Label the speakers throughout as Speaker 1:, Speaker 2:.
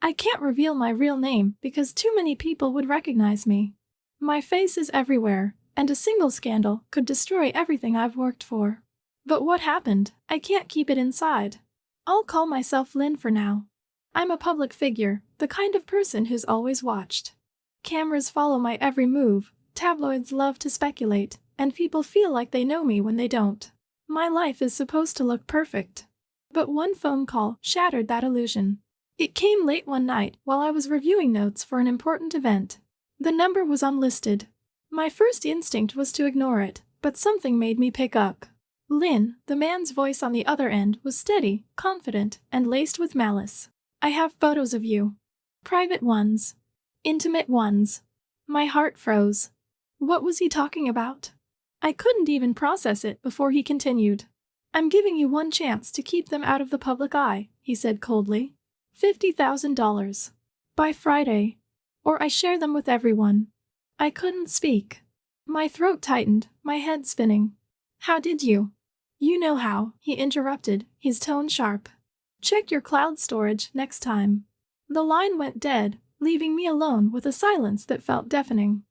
Speaker 1: I can't reveal my real name because too many people would recognize me. My face is everywhere, and a single scandal could destroy everything I've worked for. But what happened? I can't keep it inside. I'll call myself Lynn for now. I'm a public figure, the kind of person who's always watched. Cameras follow my every move, tabloids love to speculate, and people feel like they know me when they don't. My life is supposed to look perfect. But one phone call shattered that illusion. It came late one night while I was reviewing notes for an important event. The number was unlisted. My first instinct was to ignore it, but something made me pick up. Lynn, the man's voice on the other end, was steady, confident, and laced with malice. I have photos of you. Private ones. Intimate ones. My heart froze. What was he talking about? I couldn't even process it before he continued. I'm giving you one chance to keep them out of the public eye, he said coldly. $50,000. By Friday. Or I share them with everyone. I couldn't speak. My throat tightened, my head spinning. How did you? You know how, he interrupted, his tone sharp. Check your cloud storage next time. The line went dead, leaving me alone with a silence that felt deafening.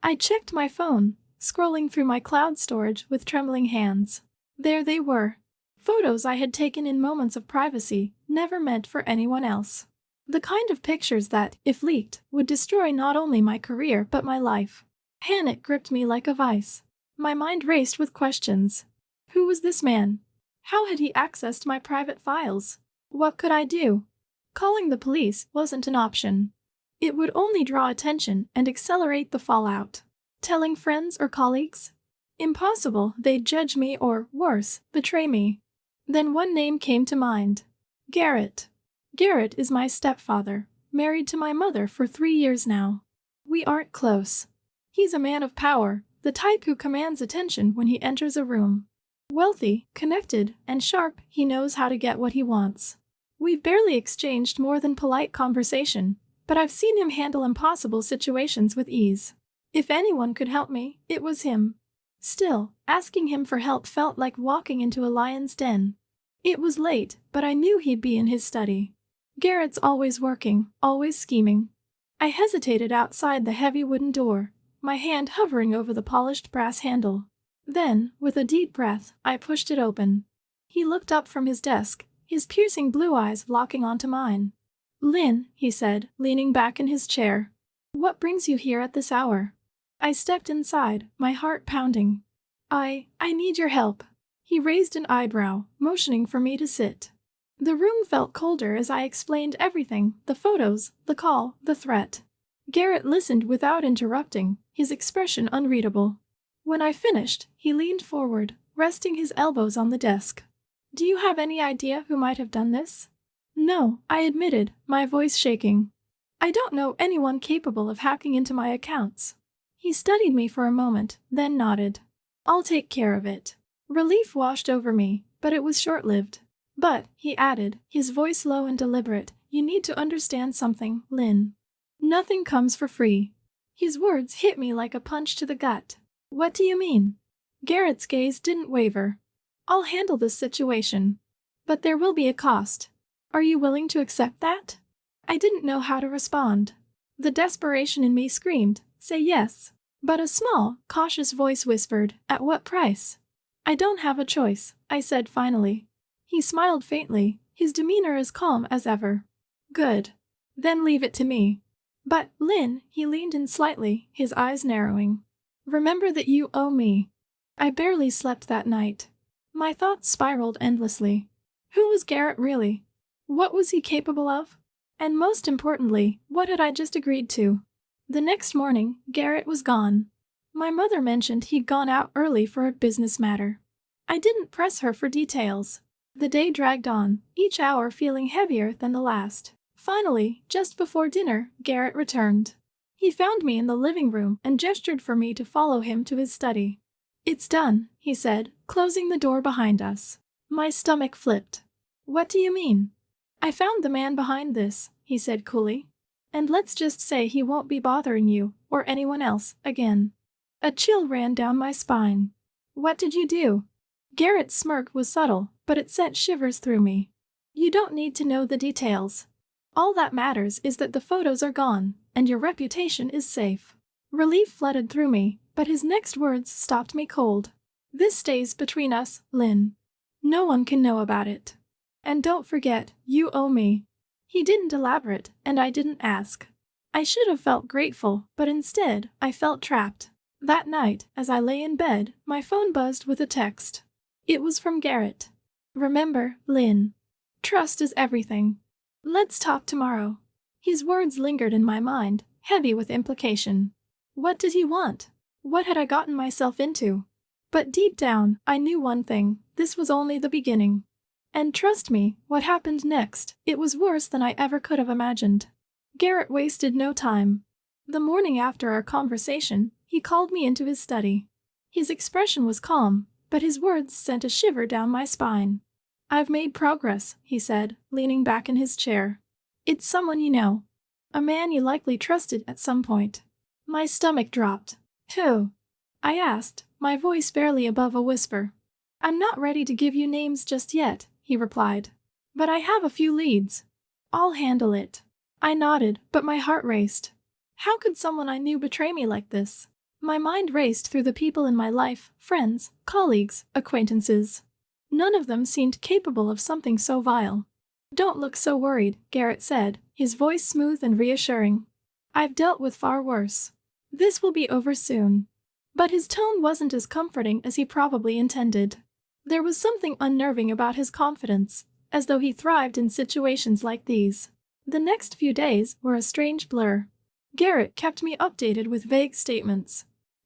Speaker 1: I checked my phone, scrolling through my cloud storage with trembling hands. There they were. Photos I had taken in moments of privacy, never meant for anyone else. The kind of pictures that, if leaked, would destroy not only my career but my life. Panic gripped me like a vice. My mind raced with questions. Who was this man? How had he accessed my private files? What could I do? Calling the police wasn't an option. It would only draw attention and accelerate the fallout. Telling friends or colleagues? Impossible, they'd judge me or, worse, betray me. Then one name came to mind. Garrett. Garrett is my stepfather, married to my mother for 3 years now. We aren't close. He's a man of power, the type who commands attention when he enters a room. Wealthy, connected, and sharp, he knows how to get what he wants. We've barely exchanged more than polite conversation, but I've seen him handle impossible situations with ease. If anyone could help me, it was him. Still, asking him for help felt like walking into a lion's den. It was late, but I knew he'd be in his study. Garrett's always working, always scheming. I hesitated outside the heavy wooden door, my hand hovering over the polished brass handle. Then, with a deep breath, I pushed it open. He looked up from his desk, his piercing blue eyes locking onto mine. Lynn, he said, leaning back in his chair. What brings you here at this hour? I stepped inside, my heart pounding. I need your help. He raised an eyebrow, motioning for me to sit. The room felt colder as I explained everything, the photos, the call, the threat. Garrett listened without interrupting, his expression unreadable. When I finished, he leaned forward, resting his elbows on the desk. Do you have any idea who might have done this? No, I admitted, my voice shaking. I don't know anyone capable of hacking into my accounts. He studied me for a moment, then nodded. I'll take care of it. Relief washed over me, but it was short-lived. But, he added, his voice low and deliberate, you need to understand something, Lynn. Nothing comes for free. His words hit me like a punch to the gut. What do you mean? Garrett's gaze didn't waver. I'll handle this situation. But there will be a cost. Are you willing to accept that? I didn't know how to respond. The desperation in me screamed, say yes. But a small, cautious voice whispered, at what price? I don't have a choice, I said finally. He smiled faintly, his demeanor as calm as ever. Good. Then leave it to me. But, Lynn, he leaned in slightly, his eyes narrowing. Remember that you owe me. I barely slept that night. My thoughts spiraled endlessly. Who was Garrett really? What was he capable of? And most importantly, what had I just agreed to? The next morning, Garrett was gone. My mother mentioned he'd gone out early for a business matter. I didn't press her for details. The day dragged on, each hour feeling heavier than the last. Finally, just before dinner, Garrett returned. He found me in the living room and gestured for me to follow him to his study. It's done, he said, closing the door behind us. My stomach flipped. What do you mean? I found the man behind this, he said coolly. And let's just say he won't be bothering you, or anyone else, again. A chill ran down my spine. What did you do? Garrett's smirk was subtle, but it sent shivers through me. You don't need to know the details. All that matters is that the photos are gone, and your reputation is safe. Relief flooded through me, but his next words stopped me cold. This stays between us, Lynn. No one can know about it. And don't forget, you owe me. He didn't elaborate, and I didn't ask. I should have felt grateful, but instead, I felt trapped. That night, as I lay in bed, my phone buzzed with a text. It was from Garrett. Remember, Lynn. Trust is everything. Let's talk tomorrow. His words lingered in my mind, heavy with implication. What did he want? What had I gotten myself into? But deep down, I knew one thing: this was only the beginning. And trust me, what happened next, it was worse than I ever could have imagined. Garrett wasted no time. The morning after our conversation, he called me into his study. His expression was calm, but his words sent a shiver down my spine. I've made progress, he said, leaning back in his chair. It's someone you know. A man you likely trusted at some point. My stomach dropped. Who? I asked, my voice barely above a whisper. I'm not ready to give you names just yet, he replied. But I have a few leads. I'll handle it. I nodded, but my heart raced. How could someone I knew betray me like this? My mind raced through the people in my life, friends, colleagues, acquaintances. None of them seemed capable of something so vile. Don't look so worried, Garrett said, his voice smooth and reassuring. I've dealt with far worse. This will be over soon. But his tone wasn't as comforting as he probably intended. There was something unnerving about his confidence, as though he thrived in situations like these. The next few days were a strange blur. Garrett kept me updated with vague statements.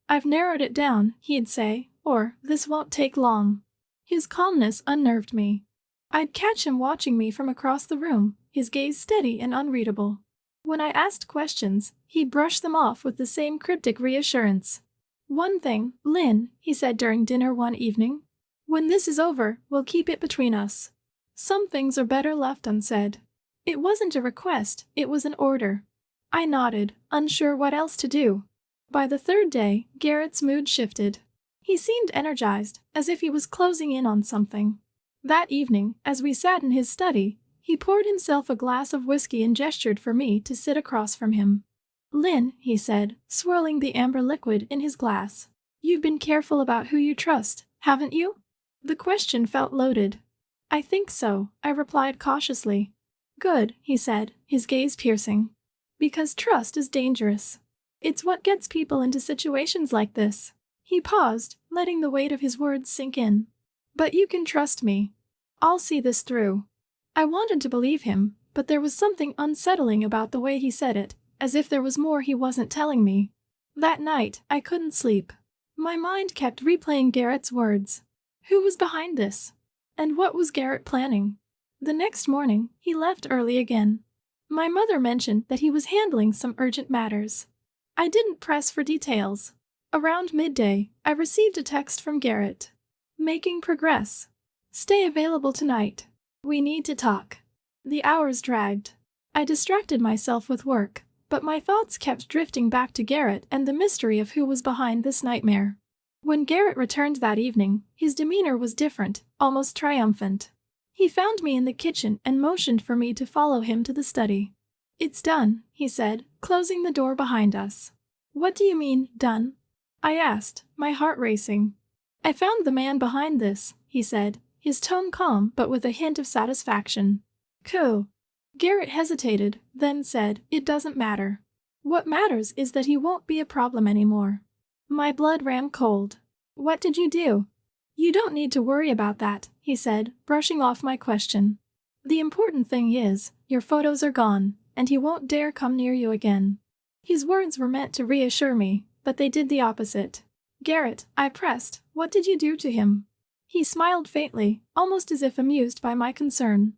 Speaker 1: I've narrowed it down, he'd say, or this won't take long. His calmness unnerved me. I'd catch him watching me from across the room, his gaze steady and unreadable. When I asked questions, he'd brush them off with the same cryptic reassurance. One thing, Lynn, he said during dinner one evening. When this is over, we'll keep it between us. Some things are better left unsaid. It wasn't a request, it was an order. I nodded, unsure what else to do. By the third day, Garrett's mood shifted. He seemed energized, as if he was closing in on something. That evening, as we sat in his study, he poured himself a glass of whiskey and gestured for me to sit across from him. Lynn, he said, swirling the amber liquid in his glass. You've been careful about who you trust, haven't you? The question felt loaded. I think so, I replied cautiously. Good, he said, his gaze piercing. Because trust is dangerous. It's what gets people into situations like this. He paused, letting the weight of his words sink in. But you can trust me. I'll see this through. I wanted to believe him, but there was something unsettling about the way he said it, as if there was more he wasn't telling me. That night, I couldn't sleep. My mind kept replaying Garrett's words. Who was behind this? And what was Garrett planning? The next morning, he left early again. My mother mentioned that he was handling some urgent matters. I didn't press for details. Around midday, I received a text from Garrett. Making progress. Stay available tonight. We need to talk. The hours dragged. I distracted myself with work, but my thoughts kept drifting back to Garrett and the mystery of who was behind this nightmare. When Garrett returned that evening, his demeanor was different, almost triumphant. He found me in the kitchen and motioned for me to follow him to the study. It's done, he said, closing the door behind us. What do you mean, done? I asked, my heart racing. I found the man behind this, he said, his tone calm but with a hint of satisfaction. Cool. Garrett hesitated, then said, it doesn't matter. What matters is that he won't be a problem anymore. My blood ran cold. What did you do? You don't need to worry about that, he said, brushing off my question. The important thing is, your photos are gone, and he won't dare come near you again. His words were meant to reassure me, but they did the opposite. Garrett, I pressed, what did you do to him? He smiled faintly, almost as if amused by my concern.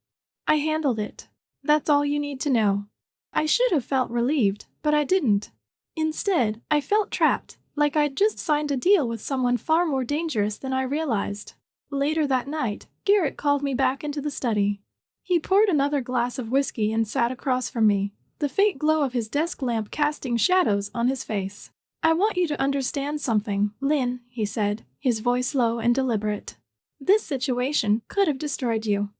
Speaker 1: I handled it. That's all you need to know. I should have felt relieved, but I didn't. Instead, I felt trapped, like I'd just signed a deal with someone far more dangerous than I realized. Later that night, Garrett called me back into the study. He poured another glass of whiskey and sat across from me, the faint glow of his desk lamp casting shadows on his face. I want you to understand something, Lynn, he said, his voice low and deliberate. This situation could have destroyed you.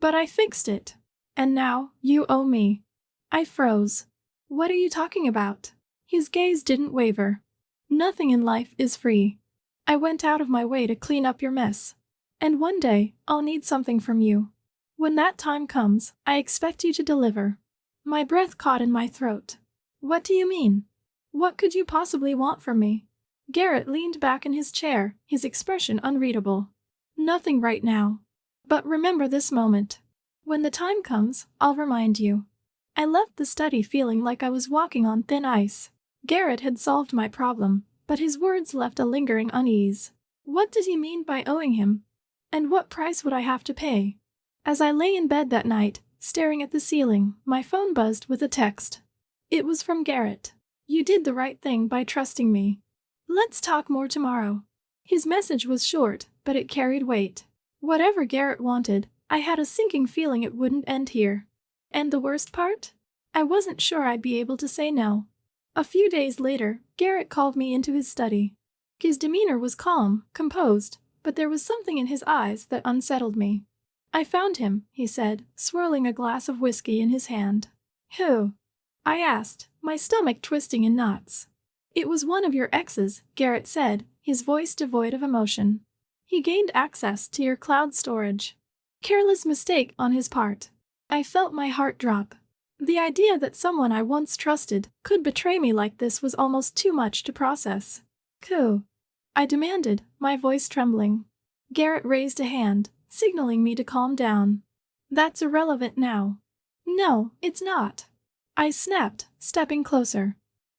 Speaker 1: But I fixed it. And now, you owe me. I froze. What are you talking about? His gaze didn't waver. Nothing in life is free. I went out of my way to clean up your mess. And one day, I'll need something from you. When that time comes, I expect you to deliver. My breath caught in my throat. What do you mean? What could you possibly want from me? Garrett leaned back in his chair, his expression unreadable. Nothing right now. But remember this moment. When the time comes, I'll remind you. I left the study feeling like I was walking on thin ice. Garrett had solved my problem, but his words left a lingering unease. What did he mean by owing him? And what price would I have to pay? As I lay in bed that night, staring at the ceiling, my phone buzzed with a text. It was from Garrett. You did the right thing by trusting me. Let's talk more tomorrow. His message was short, but it carried weight. Whatever Garrett wanted, I had a sinking feeling it wouldn't end here. And the worst part? I wasn't sure I'd be able to say no. A few days later, Garrett called me into his study. His demeanor was calm, composed, but there was something in his eyes that unsettled me. I found him, he said, swirling a glass of whiskey in his hand. Who? I asked, my stomach twisting in knots. It was one of your exes, Garrett said, his voice devoid of emotion. He gained access to your cloud storage. Careless mistake on his part. I felt my heart drop. The idea that someone I once trusted could betray me like this was almost too much to process. Who? I demanded, my voice trembling. Garrett raised a hand, signaling me to calm down. That's irrelevant now. No, it's not. I snapped, stepping closer.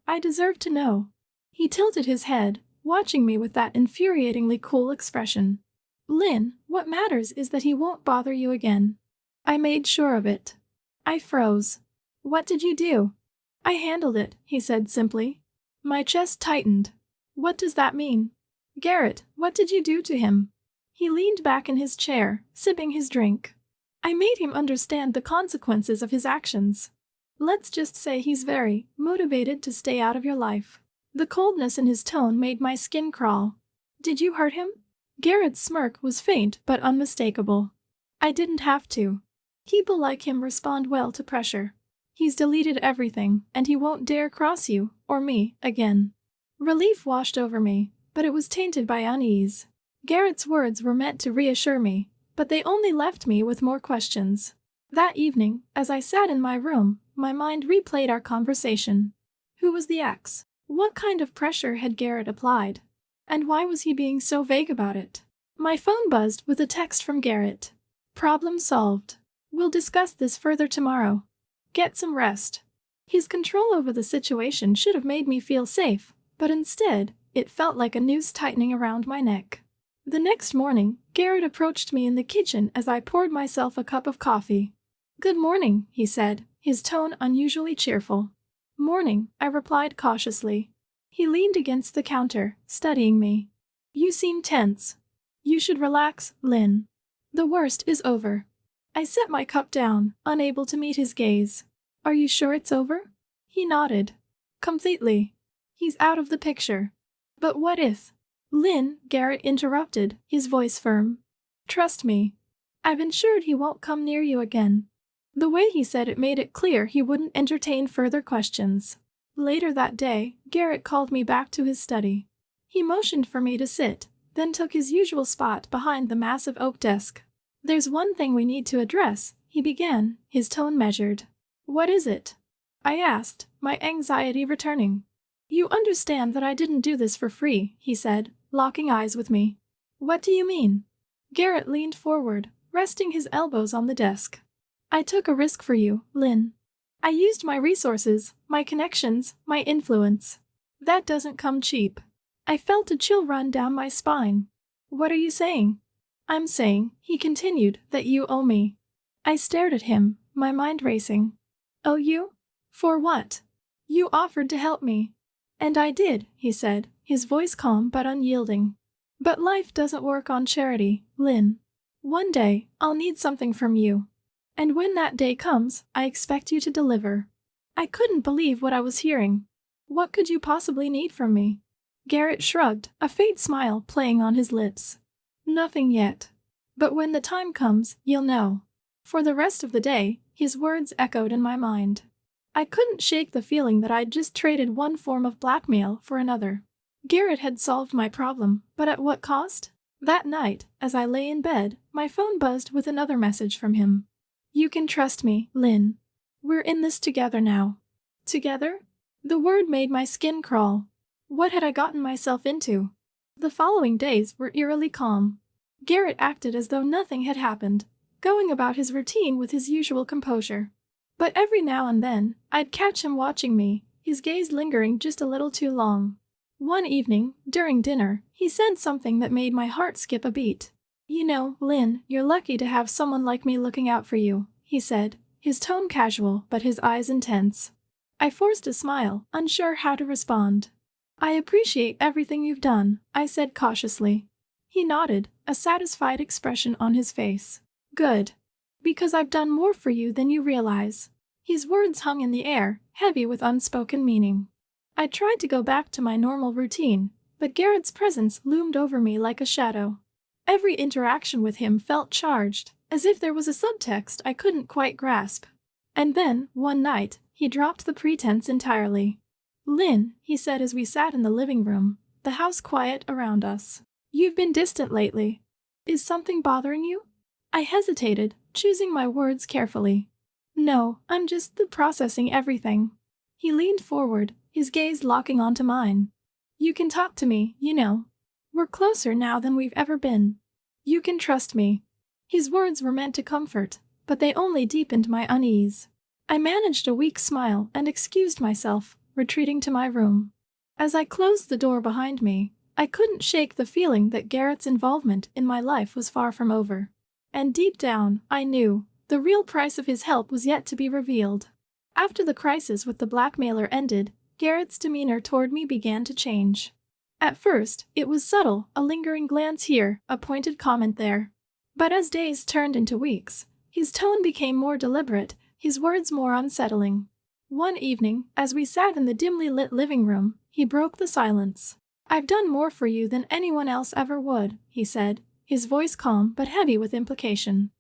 Speaker 1: I deserve to know. He tilted his head, watching me with that infuriatingly cool expression. Lynn, what matters is that he won't bother you again. I made sure of it. I froze. What did you do? I handled it, he said simply. My chest tightened. What does that mean? Garrett, what did you do to him? He leaned back in his chair, sipping his drink. I made him understand the consequences of his actions. Let's just say he's very motivated to stay out of your life. The coldness in his tone made my skin crawl. Did you hurt him? Garrett's smirk was faint but unmistakable. I didn't have to. People like him respond well to pressure. He's deleted everything, and he won't dare cross you, or me, again. Relief washed over me, but it was tainted by unease. Garrett's words were meant to reassure me, but they only left me with more questions. That evening, as I sat in my room, my mind replayed our conversation. Who was the ex? What kind of pressure had Garrett applied? And why was he being so vague about it? My phone buzzed with a text from Garrett. Problem solved. We'll discuss this further tomorrow. Get some rest. His control over the situation should have made me feel safe, but instead, it felt like a noose tightening around my neck. The next morning, Garrett approached me in the kitchen as I poured myself a cup of coffee. Good morning, he said, his tone unusually cheerful. Morning, I replied cautiously. He leaned against the counter, studying me. You seem tense. You should relax, Lynn. The worst is over. I set my cup down, unable to meet his gaze. Are you sure it's over? He nodded. Completely. He's out of the picture. But what if? Lynn, Garrett interrupted, his voice firm. Trust me. I've ensured he won't come near you again. The way he said it made it clear he wouldn't entertain further questions. Later that day, Garrett called me back to his study. He motioned for me to sit, then took his usual spot behind the massive oak desk. There's one thing we need to address, he began, his tone measured. What is it? I asked, my anxiety returning. You understand that I didn't do this for free, he said, locking eyes with me. What do you mean? Garrett leaned forward, resting his elbows on the desk. I took a risk for you, Lynn. I used my resources, my connections, my influence. That doesn't come cheap. I felt a chill run down my spine. What are you saying? I'm saying, he continued, that you owe me. I stared at him, my mind racing. Owe you? For what? You offered to help me. And I did, he said, his voice calm but unyielding. But life doesn't work on charity, Lynn. One day, I'll need something from you. And when that day comes, I expect you to deliver. I couldn't believe what I was hearing. What could you possibly need from me? Garrett shrugged, a faint smile playing on his lips. Nothing yet. But when the time comes, you'll know. For the rest of the day, his words echoed in my mind. I couldn't shake the feeling that I'd just traded one form of blackmail for another. Garrett had solved my problem, but at what cost? That night, as I lay in bed, my phone buzzed with another message from him. "You can trust me, Lynn. We're in this together now." Together? The word made my skin crawl. What had I gotten myself into? The following days were eerily calm. Garrett acted as though nothing had happened, going about his routine with his usual composure. But every now and then, I'd catch him watching me, his gaze lingering just a little too long. One evening, during dinner, he said something that made my heart skip a beat. "You know, Lynn, you're lucky to have someone like me looking out for you," he said, his tone casual but his eyes intense. I forced a smile, unsure how to respond. "I appreciate everything you've done," I said cautiously. He nodded, a satisfied expression on his face. "Good. Because I've done more for you than you realize." His words hung in the air, heavy with unspoken meaning. I tried to go back to my normal routine, but Garrett's presence loomed over me like a shadow. Every interaction with him felt charged, as if there was a subtext I couldn't quite grasp. And then, one night, he dropped the pretense entirely. "Lynn," he said as we sat in the living room, the house quiet around us. "You've been distant lately. Is something bothering you?" I hesitated, choosing my words carefully. "No, I'm just processing everything." He leaned forward, his gaze locking onto mine. "You can talk to me, you know. We're closer now than we've ever been. You can trust me." His words were meant to comfort, but they only deepened my unease. I managed a weak smile and excused myself, retreating to my room. As I closed the door behind me, I couldn't shake the feeling that Garrett's involvement in my life was far from over. And deep down, I knew, the real price of his help was yet to be revealed. After the crisis with the blackmailer ended, Garrett's demeanor toward me began to change. At first, it was subtle, a lingering glance here, a pointed comment there. But as days turned into weeks, his tone became more deliberate, his words more unsettling. One evening, as we sat in the dimly lit living room, he broke the silence. "I've done more for you than anyone else ever would," he said, his voice calm but heavy with implication.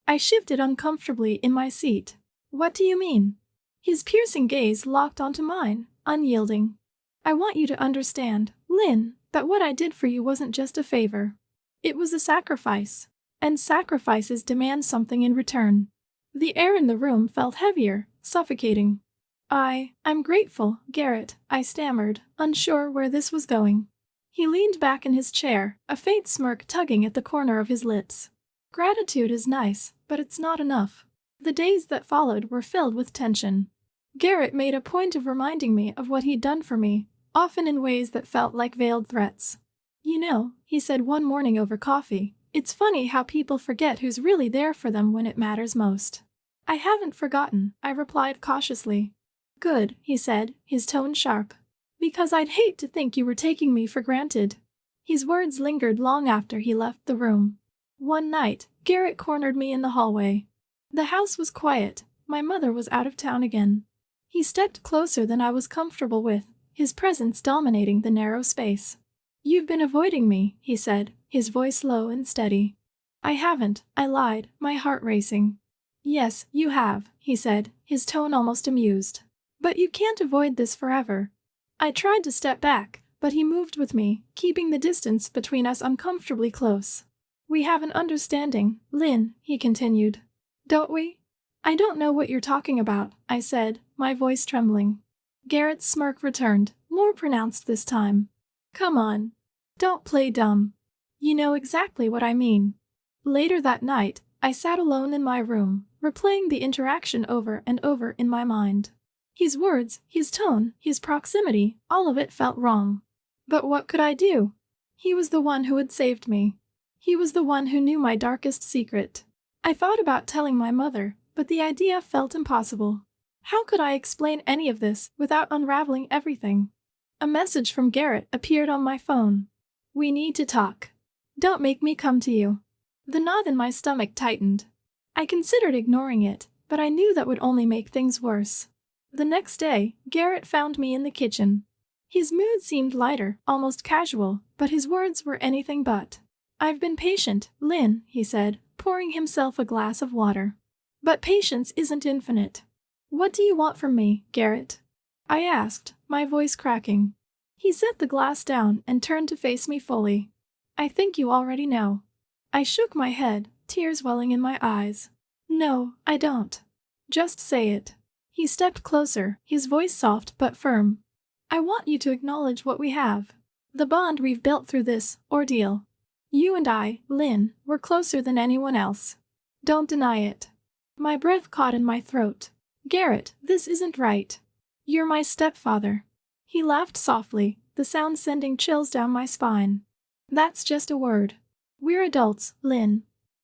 Speaker 1: I shifted uncomfortably in my seat. "What do you mean?" His piercing gaze locked onto mine, unyielding. "I want you to understand, Lynn, that what I did for you wasn't just a favor. It was a sacrifice. And sacrifices demand something in return." The air in the room felt heavier, suffocating. I'm grateful, Garrett," I stammered, unsure where this was going. He leaned back in his chair, a faint smirk tugging at the corner of his lips. "Gratitude is nice, but it's not enough." The days that followed were filled with tension. Garrett made a point of reminding me of what he'd done for me, often in ways that felt like veiled threats. "You know," he said one morning over coffee, "it's funny how people forget who's really there for them when it matters most." "I haven't forgotten," I replied cautiously. "Good," he said, his tone sharp. "Because I'd hate to think you were taking me for granted." His words lingered long after he left the room. One night, Garrett cornered me in the hallway. The house was quiet. My mother was out of town again. He stepped closer than I was comfortable with, his presence dominating the narrow space. "You've been avoiding me," he said, his voice low and steady. "I haven't," I lied, my heart racing. "Yes, you have," he said, his tone almost amused. "But you can't avoid this forever." I tried to step back, but he moved with me, keeping the distance between us uncomfortably close. "We have an understanding, Lynn," he continued. "Don't we?" "I don't know what you're talking about," I said, my voice trembling. Garrett's smirk returned, more pronounced this time. "Come on. Don't play dumb. You know exactly what I mean." Later that night, I sat alone in my room, replaying the interaction over and over in my mind. His words, his tone, his proximity, all of it felt wrong. But what could I do? He was the one who had saved me. He was the one who knew my darkest secret. I thought about telling my mother, but the idea felt impossible. How could I explain any of this without unraveling everything? A message from Garrett appeared on my phone. "We need to talk. Don't make me come to you." The knot in my stomach tightened. I considered ignoring it, but I knew that would only make things worse. The next day, Garrett found me in the kitchen. His mood seemed lighter, almost casual, but his words were anything but. "I've been patient, Lynn," he said, pouring himself a glass of water. "But patience isn't infinite. What do you want from me, Garrett? I asked, my voice cracking. He set the glass down and turned to face me fully. I think you already know. I shook my head, tears welling in my eyes. No, I don't. Just say it. He stepped closer, his voice soft but firm. I want you to acknowledge what we have. The bond we've built through this ordeal. You and I, Lynn, were closer than anyone else. Don't deny it. My breath caught in my throat. Garrett, this isn't right. You're my stepfather. He laughed softly, the sound sending chills down my spine. That's just a word. We're adults, Lynn.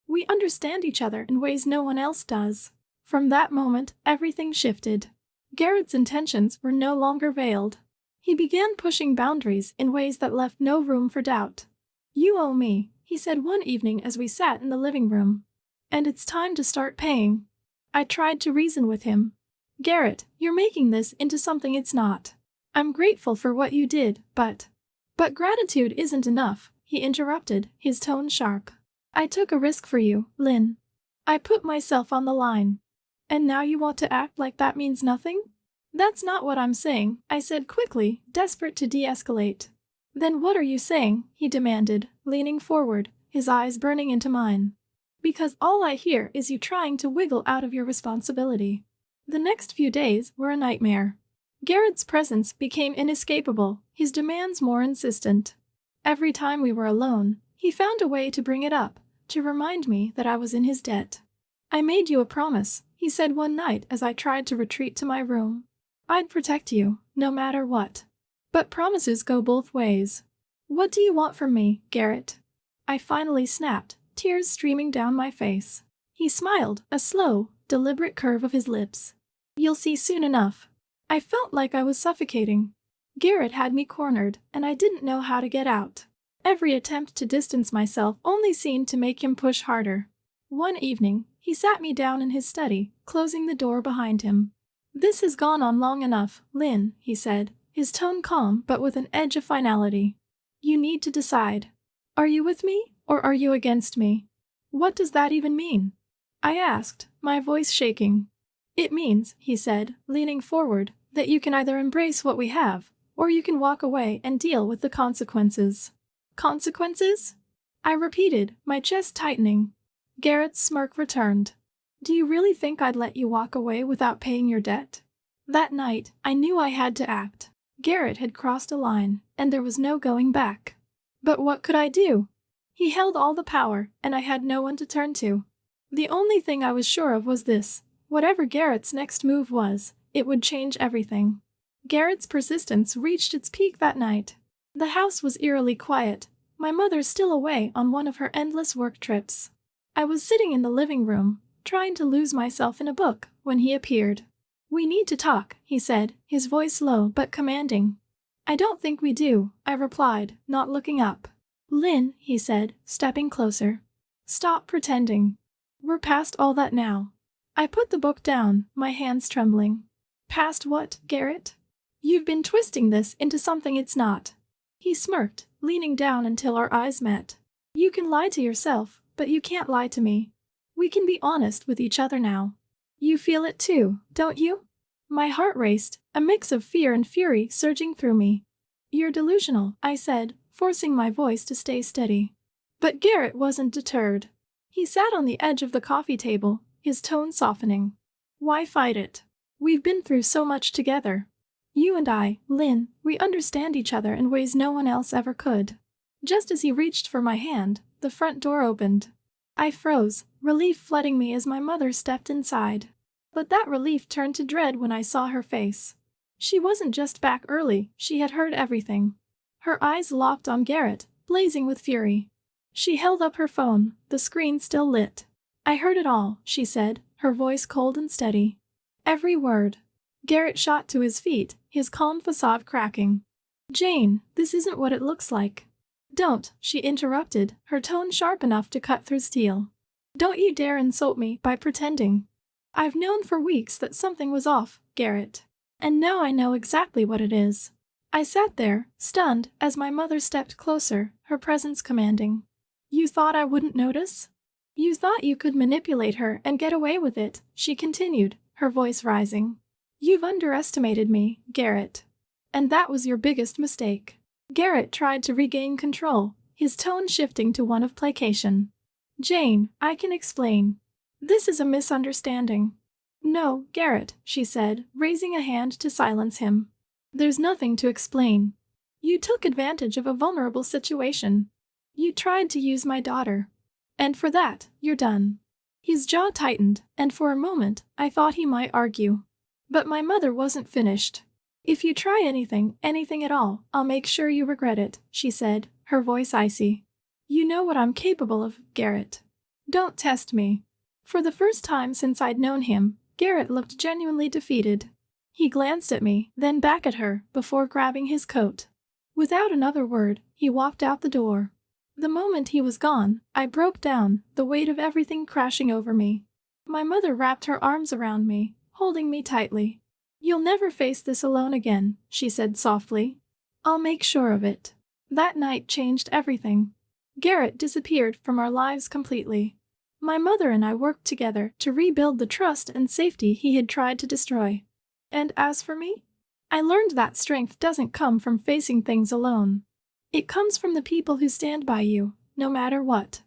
Speaker 1: We understand each other in ways no one else does. From that moment, everything shifted. Garrett's intentions were no longer veiled. He began pushing boundaries in ways that left no room for doubt. You owe me, he said one evening as we sat in the living room. And it's time to start paying. I tried to reason with him. Garrett, you're making this into something it's not. I'm grateful for what you did, but gratitude isn't enough, he interrupted, his tone sharp. I took a risk for you, Lynn. I put myself on the line. And now you want to act like that means nothing? That's not what I'm saying, I said quickly, desperate to de-escalate. Then what are you saying? He demanded, leaning forward, his eyes burning into mine. Because all I hear is you trying to wiggle out of your responsibility. The next few days were a nightmare. Garrett's presence became inescapable, his demands more insistent. Every time we were alone, he found a way to bring it up, to remind me that I was in his debt. I made you a promise, he said one night as I tried to retreat to my room. I'd protect you, no matter what. But promises go both ways. What do you want from me, Garrett? I finally snapped, tears streaming down my face. He smiled, a slow, deliberate curve of his lips. You'll see soon enough. I felt like I was suffocating. Garrett had me cornered, and I didn't know how to get out. Every attempt to distance myself only seemed to make him push harder. One evening, he sat me down in his study, closing the door behind him. This has gone on long enough, Lynn, he said, his tone calm but with an edge of finality. You need to decide. Are you with me, or are you against me? What does that even mean? I asked, my voice shaking. It means, he said, leaning forward, that you can either embrace what we have, or you can walk away and deal with the consequences. Consequences? I repeated, my chest tightening. Garrett's smirk returned. Do you really think I'd let you walk away without paying your debt? That night, I knew I had to act. Garrett had crossed a line, and there was no going back. But what could I do? He held all the power, and I had no one to turn to. The only thing I was sure of was this. Whatever Garrett's next move was, it would change everything. Garrett's persistence reached its peak that night. The house was eerily quiet, my mother still away on one of her endless work trips. I was sitting in the living room, trying to lose myself in a book, when he appeared. We need to talk, he said, his voice low but commanding. I don't think we do, I replied, not looking up. Lynn, he said, stepping closer. Stop pretending. We're past all that now. I put the book down, my hands trembling. Past what, Garrett? You've been twisting this into something it's not. He smirked, leaning down until our eyes met. You can lie to yourself, but you can't lie to me. We can be honest with each other now. You feel it too, don't you? My heart raced, a mix of fear and fury surging through me. You're delusional, I said, forcing my voice to stay steady. But Garrett wasn't deterred. He sat on the edge of the coffee table, his tone softening. Why fight it? We've been through so much together. You and I, Lynn, we understand each other in ways no one else ever could. Just as he reached for my hand, the front door opened. I froze, relief flooding me as my mother stepped inside. But that relief turned to dread when I saw her face. She wasn't just back early, she had heard everything. Her eyes locked on Garrett, blazing with fury. She held up her phone, the screen still lit. I heard it all, she said, her voice cold and steady. Every word. Garrett shot to his feet, his calm facade cracking. Jane, this isn't what it looks like. Don't, she interrupted, her tone sharp enough to cut through steel. Don't you dare insult me by pretending. I've known for weeks that something was off, Garrett. And now I know exactly what it is. I sat there, stunned, as my mother stepped closer, her presence commanding. You thought I wouldn't notice? You thought you could manipulate her and get away with it, she continued, her voice rising. "You've underestimated me, Garrett. And that was your biggest mistake." Garrett tried to regain control, his tone shifting to one of placation. "Jane, I can explain. This is a misunderstanding." "No, Garrett," she said, raising a hand to silence him. "There's nothing to explain. You took advantage of a vulnerable situation. You tried to use my daughter. And for that, you're done." His jaw tightened, and for a moment, I thought he might argue. But my mother wasn't finished. "If you try anything at all, I'll make sure you regret it," she said, her voice icy. "You know what I'm capable of, Garrett. Don't test me." For the first time since I'd known him, Garrett looked genuinely defeated. He glanced at me, then back at her, before grabbing his coat. Without another word, he walked out the door. The moment he was gone, I broke down, the weight of everything crashing over me. My mother wrapped her arms around me, holding me tightly. "You'll never face this alone again," she said softly. "I'll make sure of it." That night changed everything. Garrett disappeared from our lives completely. My mother and I worked together to rebuild the trust and safety he had tried to destroy. And as for me, I learned that strength doesn't come from facing things alone. It comes from the people who stand by you, no matter what.